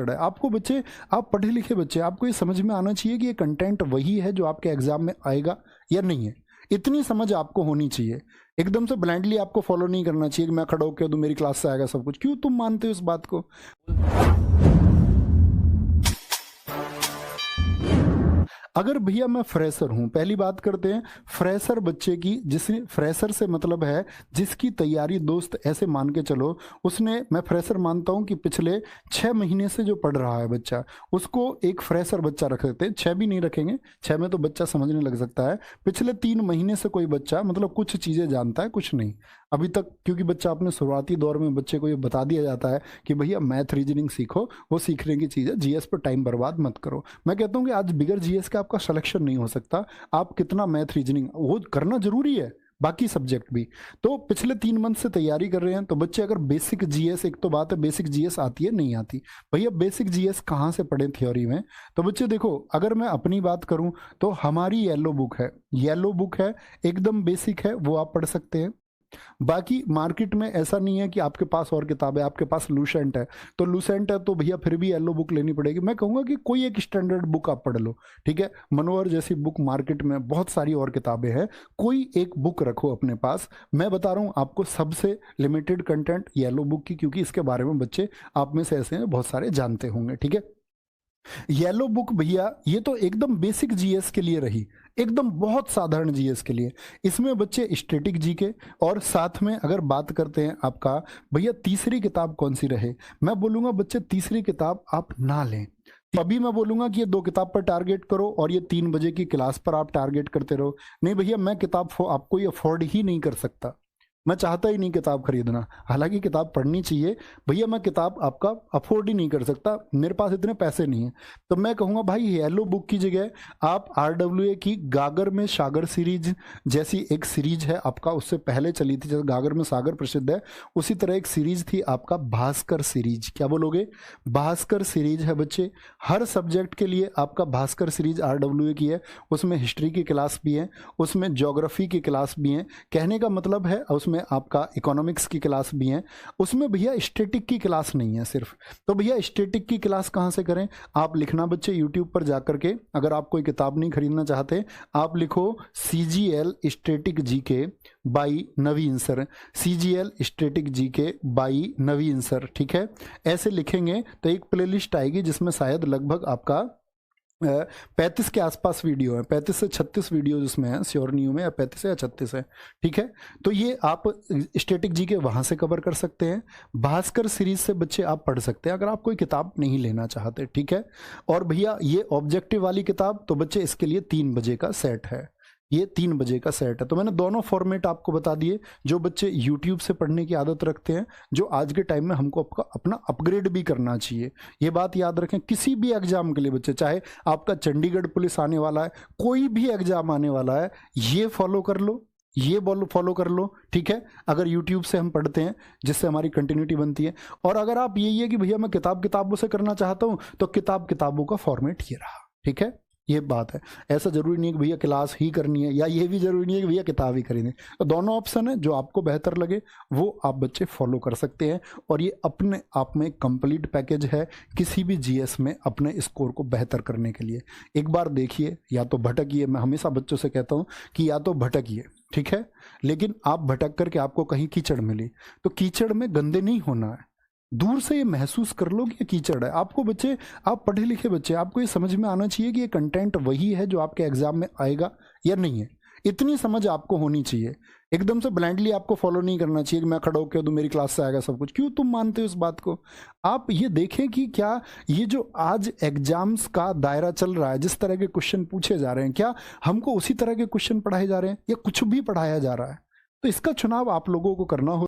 है। आपको बच्चे, आप पढ़े लिखे बच्चे, आपको ये समझ में आना चाहिए कि ये कंटेंट वही है जो आपके एग्जाम में आएगा या नहीं है। इतनी समझ आपको होनी चाहिए। एकदम से ब्लाइंडली आपको फॉलो नहीं करना चाहिए कि मैं खड़ा होकर दूं मेरी क्लास से आएगा सब कुछ। क्यों तुम मानते हो इस बात को? अगर भैया मैं फ्रेशर हूं, पहली बात करते हैं फ्रेशर बच्चे की, जिसने फ्रेशर से मतलब है जिसकी तैयारी दोस्त ऐसे मान के चलो उसने, मैं फ्रेशर मानता हूं कि पिछले 6 महीने से जो पढ़ रहा है बच्चा, उसको एक फ्रेशर बच्चा रख सकते हैं। 6 भी नहीं रखेंगे, 6 में तो बच्चा समझने लग सकता है। पिछले 3 महीने से कोई बच्चा मतलब कुछ चीज़ें जानता है, कुछ नहीं अभी तक, क्योंकि बच्चा अपने शुरुआती दौर में बच्चे को ये बता दिया जाता है कि भैया मैथ रीजनिंग सीखो, वो सीखने की चीज़ है, जीएस पर टाइम बर्बाद मत करो। मैं कहता हूँ कि आज बिगर जीएस का आपका सिलेक्शन नहीं हो सकता। आप कितना मैथ रीजनिंग वो करना जरूरी है, बाकी सब्जेक्ट भी। तो पिछले 3 मंथ से तैयारी कर रहे हैं तो बच्चे अगर बेसिक जीएस, एक तो बात है बेसिक जीएस आती है नहीं आती, भैया बेसिक जीएस कहाँ से पढ़े थ्योरी में? तो बच्चे देखो, अगर मैं अपनी बात करूं तो हमारी येलो बुक है, येलो बुक है, एकदम बेसिक है, वो आप पढ़ सकते हैं। बाकी मार्केट में ऐसा नहीं है कि आपके पास और किताब है, आपके पास लूसेंट है तो लूसेंट है तो भैया फिर भी येलो बुक लेनी पड़ेगी। मैं कहूँगा कि कोई एक स्टैंडर्ड बुक आप पढ़ लो, ठीक है। मनोहर जैसी बुक मार्केट में बहुत सारी और किताबें हैं, कोई एक बुक रखो अपने पास। मैं बता रहा हूँ आपको सबसे लिमिटेड कंटेंट येलो बुक की, क्योंकि इसके बारे में बच्चे आप में से ऐसे हैं बहुत सारे जानते होंगे, ठीक है। येलो बुक भैया ये तो एकदम बेसिक जीएस के लिए रही, एकदम बहुत साधारण जीएस के लिए। इसमें बच्चे स्टैटिक जीके और साथ में अगर बात करते हैं आपका भैया तीसरी किताब कौन सी रहे, मैं बोलूंगा बच्चे तीसरी किताब आप ना लें। अभी मैं बोलूंगा कि ये 2 किताब पर टारगेट करो और ये 3 बजे की क्लास पर आप टारगेट करते रहो। नहीं भैया मैं किताब आपको ये अफोर्ड ही नहीं कर सकता, मैं चाहता ही नहीं किताब खरीदना, हालांकि किताब पढ़नी चाहिए भैया, मैं किताब आपका अफोर्ड ही नहीं कर सकता, मेरे पास इतने पैसे नहीं है। तो मैं कहूँगा भाई येलो बुक की जगह आप RWA की गागर में सागर सीरीज जैसी एक सीरीज है आपका, उससे पहले चली थी, जैसे गागर में सागर प्रसिद्ध है उसी तरह एक सीरीज थी आपका भास्कर सीरीज। क्या बोलोगे? भास्कर सीरीज है बच्चे, हर सब्जेक्ट के लिए आपका भास्कर सीरीज RWA की है। उसमें हिस्ट्री की क्लास भी है, उसमें ज्योग्राफी की क्लास भी है, कहने का मतलब है उसमें आपका इकोनॉमिक्स की क्लास भी है। उसमें भैया स्टैटिक की क्लास नहीं है सिर्फ। तो भैया स्टैटिक की क्लास कहाँ से करें? आप लिखना बच्चे यूट्यूब पर जाकर के, अगर आप कोई किताब नहीं खरीदना चाहते आप लिखो CGL static GK by Naveen sir, CGL static GK by Naveen sir, ठीक है। ऐसे लिखेंगे तो एक प्लेलिस्ट आएगी जिसमें शायद लगभग आपका 35 के आसपास वीडियो है, 35 से 36 वीडियो जिसमें है, श्योर नहीं हूं मैं, या 35 है या 36 है, ठीक है। तो ये आप स्टैटिक जी के वहां से कवर कर सकते हैं। भास्कर सीरीज से बच्चे आप पढ़ सकते हैं अगर आप कोई किताब नहीं लेना चाहते, ठीक है। और भैया ये ऑब्जेक्टिव वाली किताब तो बच्चे इसके लिए 3 बजे का सेट है, ये 3 बजे का सेट है। तो मैंने दोनों फॉर्मेट आपको बता दिए। जो बच्चे YouTube से पढ़ने की आदत रखते हैं, जो आज के टाइम में हमको अपना अपग्रेड भी करना चाहिए, ये बात याद रखें। किसी भी एग्जाम के लिए बच्चे, चाहे आपका चंडीगढ़ पुलिस आने वाला है, कोई भी एग्जाम आने वाला है, ये फॉलो कर लो, ये फॉलो कर लो, ठीक है। अगर YouTube से हम पढ़ते हैं जिससे हमारी कंटिन्यूटी बनती है। और अगर आप यही है कि भैया मैं किताबों से करना चाहता हूं तो किताबों का फॉर्मेट ये रहा, ठीक है। ये बात है, ऐसा जरूरी नहीं है कि भैया क्लास ही करनी है, या ये भी जरूरी नहीं है कि भैया किताब ही खरीदें। तो दोनों ऑप्शन है, जो आपको बेहतर लगे वो आप बच्चे फॉलो कर सकते हैं। और ये अपने आप में कंप्लीट पैकेज है किसी भी जीएस में अपने स्कोर को बेहतर करने के लिए। एक बार देखिए, या तो भटकिए, मैं हमेशा बच्चों से कहता हूँ कि या तो भटकिए, ठीक है, लेकिन आप भटक करके आपको कहीं कीचड़ मिली तो कीचड़ में गंदे नहीं होना है, दूर से ये महसूस कर लो कि ये कीचड़ है। आपको बच्चे, आप पढ़े लिखे बच्चे, आपको ये समझ में आना चाहिए कि ये कंटेंट वही है जो आपके एग्जाम में आएगा या नहीं है। इतनी समझ आपको होनी चाहिए। एकदम से ब्लाइंडली आपको फॉलो नहीं करना चाहिए कि मैं खड़ा होकर दूं मेरी क्लास से आएगा सब कुछ। क्यों तुम मानते हो इस बात को? आप ये देखें कि क्या ये जो आज एग्जाम्स का दायरा चल रहा है, जिस तरह के क्वेश्चन पूछे जा रहे हैं, क्या हमको उसी तरह के क्वेश्चन पढ़ाए जा रहे हैं या कुछ भी पढ़ाया जा रहा है? तो इसका चुनाव आप लोगों को करना हो।